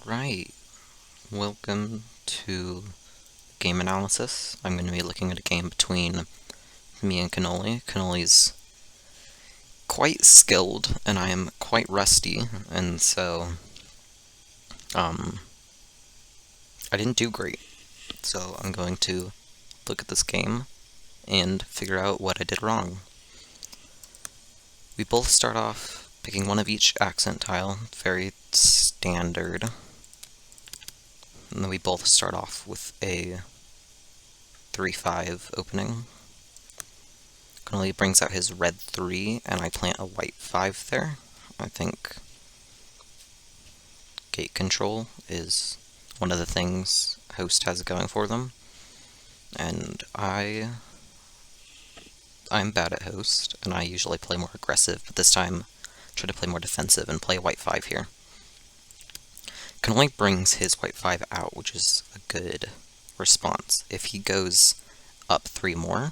Alright, welcome to game analysis. I'm going to be looking at a game between me and Cannoli. Cannoli's quite skilled, and I am quite rusty, and so, I didn't do great. So I'm going to look at this game and figure out what I did wrong. We both start off picking one of each accent tile, very standard. And then we both start off with a 3-5 opening. Cannoli brings out his red 3, and I plant a white 5 there. I think gate control is one of the things Host has going for them. And I'm bad at Host, and I usually play more aggressive, but this time I try to play more defensive and play a white 5 here. Cannoli brings his white 5 out, which is a good response. If he goes up 3 more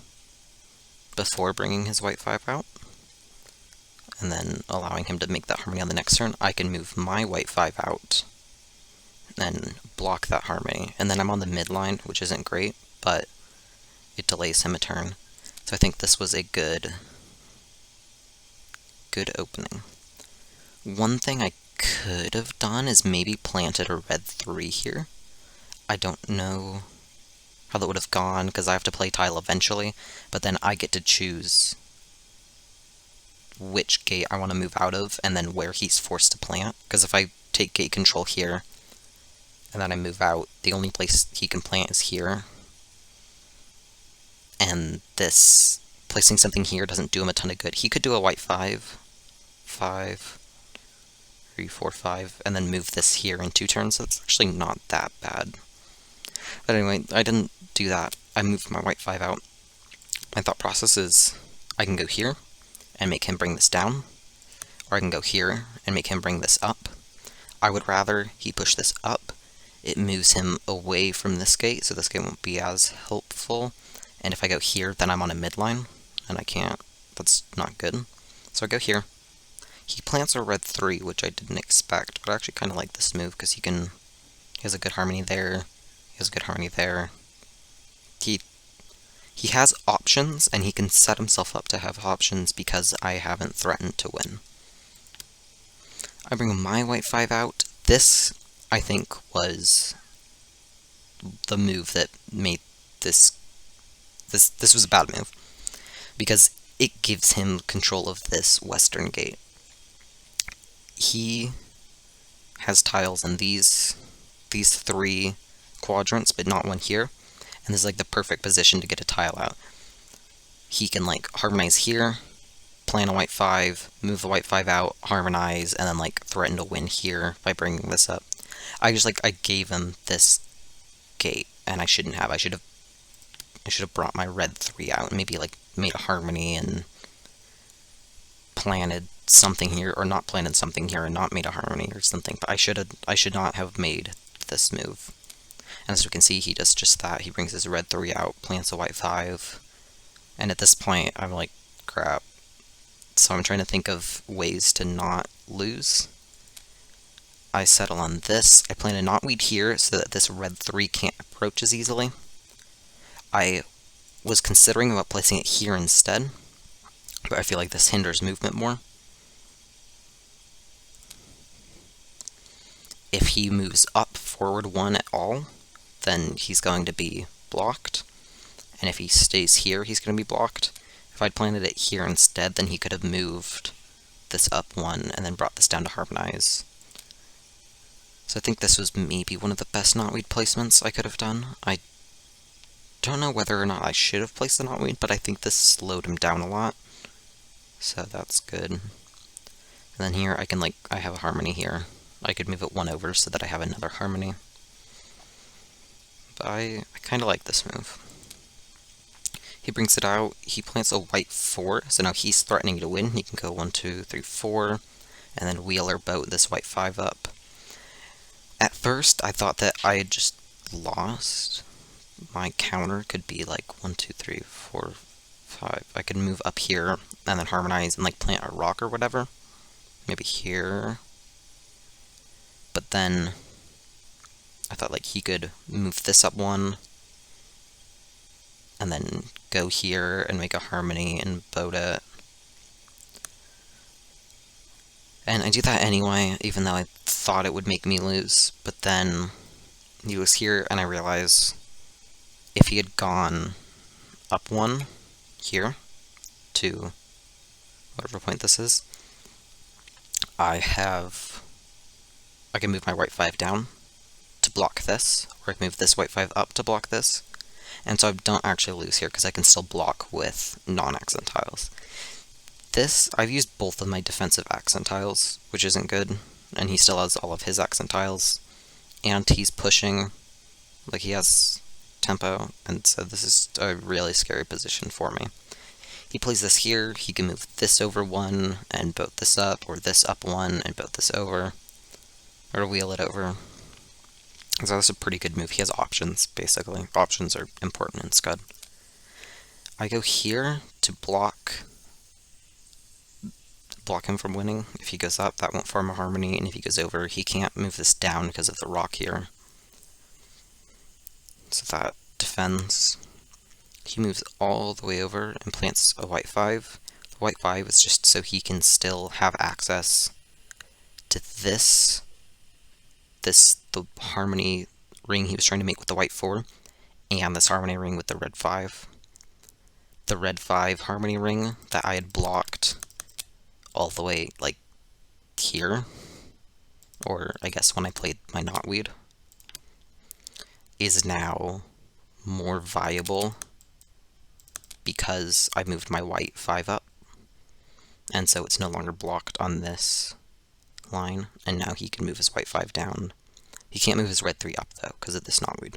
before bringing his white 5 out, and then allowing him to make that harmony on the next turn, I can move my white 5 out and block that harmony. And then I'm on the midline, which isn't great, but it delays him a turn. So I think this was a good opening. One thing I could have done is maybe planted a red 3 here. I don't know how that would have gone, because I have to play tile eventually, but then I get to choose which gate I want to move out of, and then where he's forced to plant. Because if I take gate control here, and then I move out, the only place he can plant is here. And this, placing something here doesn't do him a ton of good. He could do a white 5, 3, 4, 5, and then move this here in 2 turns, so it's actually not that bad. But anyway, I didn't do that. I moved my white 5 out. My thought process is, I can go here and make him bring this down, or I can go here and make him bring this up. I would rather he push this up. It moves him away from this gate, so this gate won't be as helpful. And if I go here, then I'm on a midline, and I can't. That's not good. So I go here. He plants a red 3, which I didn't expect, but I actually kind of like this move, because he has a good harmony there, he has a good harmony there. He has options, and he can set himself up to have options because I haven't threatened to win. I bring my white 5 out. This, I think, was the move that made this was a bad move, because it gives him control of this western gate. He has tiles in these 3 quadrants, but not one here, and this is like the perfect position to get a tile out. He can like harmonize here, plant a white 5, move the white 5 out, harmonize, and then like threaten to win here by bringing this up. I gave him this gate, and I shouldn't have. I should have brought my red 3 out and maybe like made a harmony and planted something here, or not planted something here and not made a harmony or something. But I should not have made this move. And as we can see, he does just that. He brings his red 3 out, plants a white 5, and at this point I'm like, crap. So I'm trying to think of ways to not lose. I settle on this. I plant a knotweed here so that this red 3 can't approach as easily. I was considering about placing it here instead, but I feel like this hinders movement more. If he moves up forward 1 at all, then he's going to be blocked, and if he stays here, he's going to be blocked. If I'd planted it here instead, then he could have moved this up 1 and then brought this down to harmonize. So I think this was maybe one of the best knotweed placements I could have done. I don't know whether or not I should have placed the knotweed, but I think this slowed him down a lot, so that's good. And then here I have a harmony here. I could move it 1 over so that I have another harmony. But I kind of like this move. He brings it out, he plants a white 4, so now he's threatening to win. He can go 1, 2, 3, 4, and then wheel or boat this white 5 up. At first, I thought that I had just lost. My counter could be like 1, 2, 3, 4, 5. I could move up here and then harmonize and like plant a rock or whatever. Maybe here. But then I thought like he could move this up one, and then go here and make a harmony and boat it. And I do that anyway, even though I thought it would make me lose. But then he was here, and I realized if he had gone up one here to whatever point this is, I can move my white 5 down to block this, or I can move this white 5 up to block this. And so I don't actually lose here because I can still block with non-accent tiles. This, I've used both of my defensive accent tiles, which isn't good, and he still has all of his accent tiles, and he's pushing, like he has tempo, and so this is a really scary position for me. He plays this here, he can move this over one and boat this up, or this up one and boat this over, or wheel it over. So that's a pretty good move. He has options, basically. Options are important in Skud. I go here to block him from winning. If he goes up, that won't form a harmony, and if he goes over, he can't move this down because of the rock here. So that defends. He moves all the way over and plants a white 5. The white 5 is just so he can still have access to the harmony ring he was trying to make with the white 4, and this harmony ring with the red 5. The red 5 harmony ring that I had blocked all the way, like, here, or I guess when I played my knotweed, is now more viable because I moved my white 5 up, and so it's no longer blocked on this line, and now he can move his white 5 down. He can't move his red 3 up, though, because of this knotweed,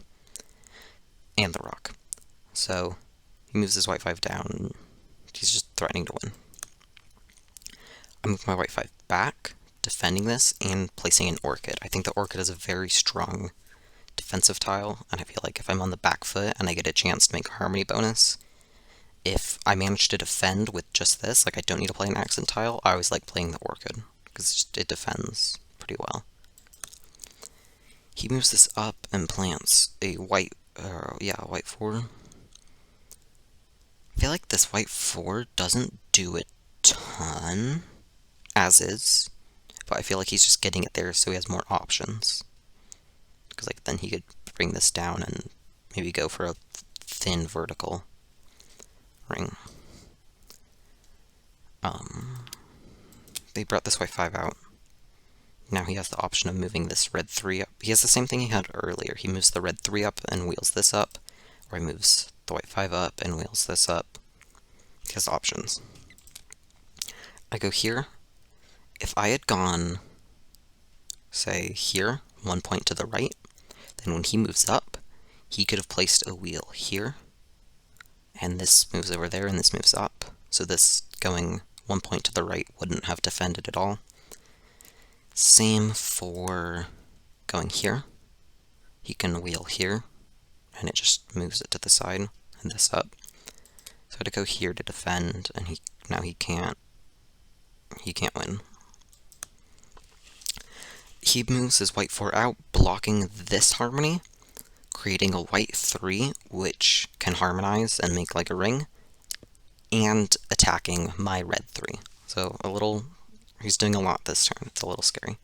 and the rock. So, he moves his white 5 down, he's just threatening to win. I move my white 5 back, defending this, and placing an orchid. I think the orchid is a very strong defensive tile, and I feel like if I'm on the back foot and I get a chance to make a harmony bonus, if I manage to defend with just this, like I don't need to play an accent tile, I always like playing the orchid, because it defends pretty well. He moves this up and plants a white 4. I feel like this white 4 doesn't do a ton, as is, but I feel like he's just getting it there so he has more options. Because like then he could bring this down and maybe go for a thin vertical ring. They brought this white 5 out. Now he has the option of moving this red 3 up. He has the same thing he had earlier. He moves the red 3 up and wheels this up, or he moves the white 5 up and wheels this up. He has options. I go here. If I had gone, say, here, 1 point to the right, then when he moves up, he could have placed a wheel here, and this moves over there, and this moves up. So this going 1 point to the right wouldn't have defended at all. Same for going here. He can wheel here, and it just moves it to the side, and this up. So I had to go here to defend, and now he can't win. He moves his white 4 out, blocking this harmony, creating a white 3, which can harmonize and make like a ring, and attacking my red 3. So he's doing a lot this turn. It's a little scary.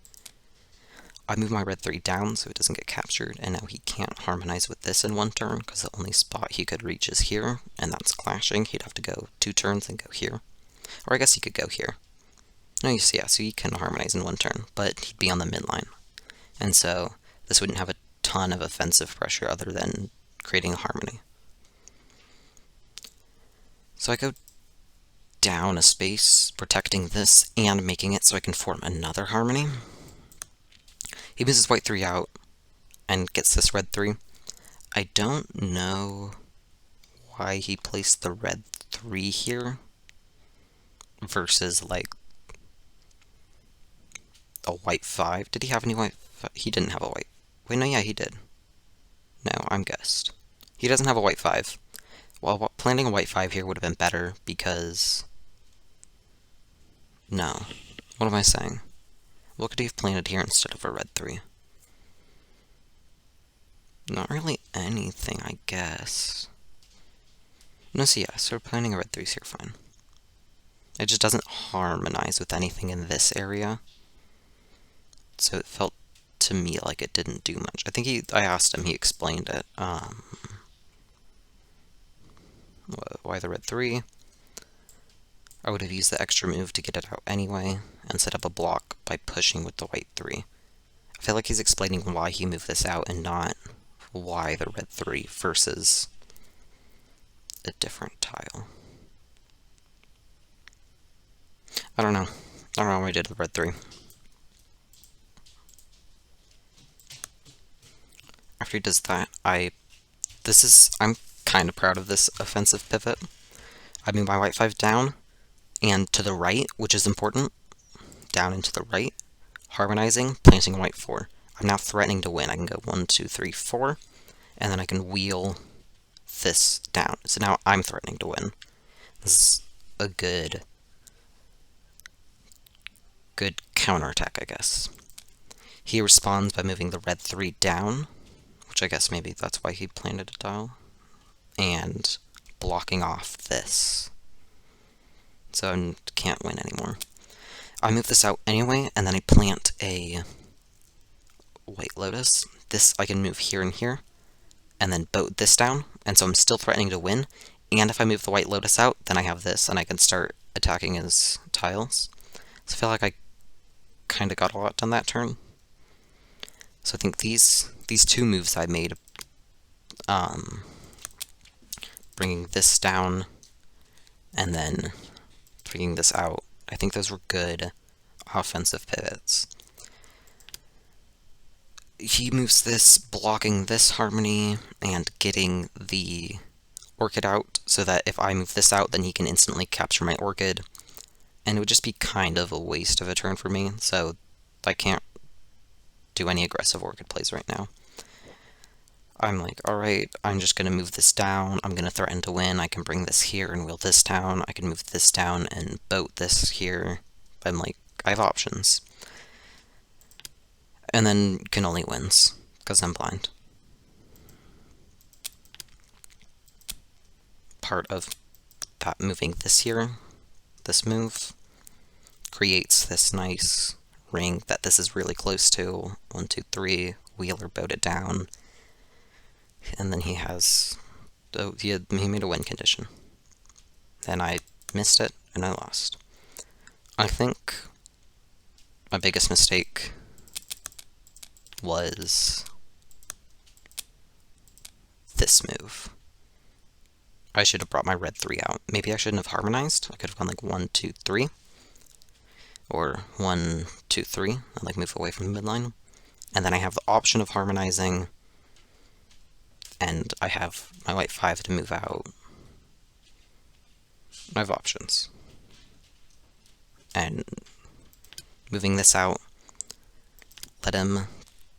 I move my red 3 down so it doesn't get captured, and now he can't harmonize with this in 1 turn, because the only spot he could reach is here, and that's clashing. He'd have to go 2 turns and go here. Or I guess he could go here. No, you see, yeah, so he can harmonize in 1 turn, but he'd be on the midline. And so this wouldn't have a ton of offensive pressure other than creating a harmony. So I go down a space, protecting this and making it so I can form another harmony. He moves his white 3 out and gets this red 3. I don't know why he placed the red 3 here versus like a white 5. Did he have any white 5? He didn't have a white. Wait, no, yeah, he did. No, I'm guessed. He doesn't have a white 5. Well, planting a white 5 here would have been better because... No. What am I saying? What could he have planted here instead of a red 3? Not really anything, I guess. No, so yeah, so planning a red 3's here, fine. It just doesn't harmonize with anything in this area. So it felt to me like it didn't do much. I think I asked him, he explained it. Why the red 3? I would have used the extra move to get it out anyway, and set up a block by pushing with the white 3. I feel like he's explaining why he moved this out and not why the red 3 versus a different tile. I don't know. I don't know what I did with red 3. After he does that, I'm kind of proud of this offensive pivot. I move my white 5 down and to the right, which is important. Down and to the right, harmonizing, planting white 4. I'm now threatening to win. I can go 1, 2, 3, 4, and then I can wheel this down. So now I'm threatening to win. This is a good counterattack, I guess. He responds by moving the red 3 down, which I guess maybe that's why he planted a tile, and blocking off this. So I can't win anymore. I move this out anyway, and then I plant a White Lotus. This I can move here and here, and then boat this down, and so I'm still threatening to win. And if I move the White Lotus out, then I have this, and I can start attacking his tiles. So I feel like I kind of got a lot done that turn. So I think these two moves I made, bringing this down, and then bringing this out, I think those were good offensive pivots. He moves this, blocking this harmony, and getting the orchid out, so that if I move this out, then he can instantly capture my orchid. And it would just be kind of a waste of a turn for me, so I can't do any aggressive orchid plays right now. I'm like, alright, I'm just going to move this down, I'm going to threaten to win, I can bring this here and wheel this down, I can move this down and boat this here. I'm like, I have options. And then Cannoli wins, because I'm blind. Part of that moving this here, this move, creates this nice ring that this is really close to. 1, 2, 3, wheeler boat it down. And then he has, he made a win condition. And I missed it, and I lost. I think my biggest mistake was this move. I should have brought my red 3 out. Maybe I shouldn't have harmonized. I could have gone like 1, 2, 3. Or 1, 2, 3, and like move away from the midline. And then I have the option of harmonizing, and I have my white 5 to move out. I have options. And moving this out, let him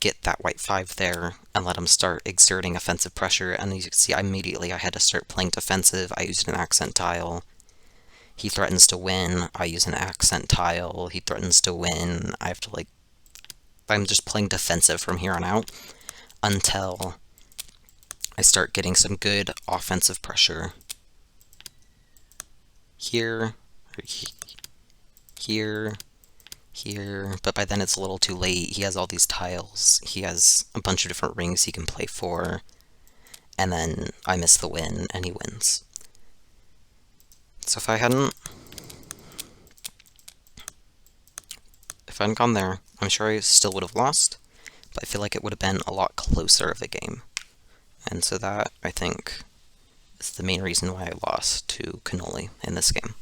get that white 5 there, and let him start exerting offensive pressure, and you can see immediately I had to start playing defensive. I used an accent tile. He threatens to win, I use an accent tile. He threatens to win, I have to like... I'm just playing defensive from here on out, until I start getting some good offensive pressure. Here, here, here, but by then it's a little too late. He has all these tiles, he has a bunch of different rings he can play for, and then I miss the win, and he wins. So if I hadn't gone there, I'm sure I still would have lost, but I feel like it would have been a lot closer of a game. And so that, I think, is the main reason why I lost to Cannoli in this game.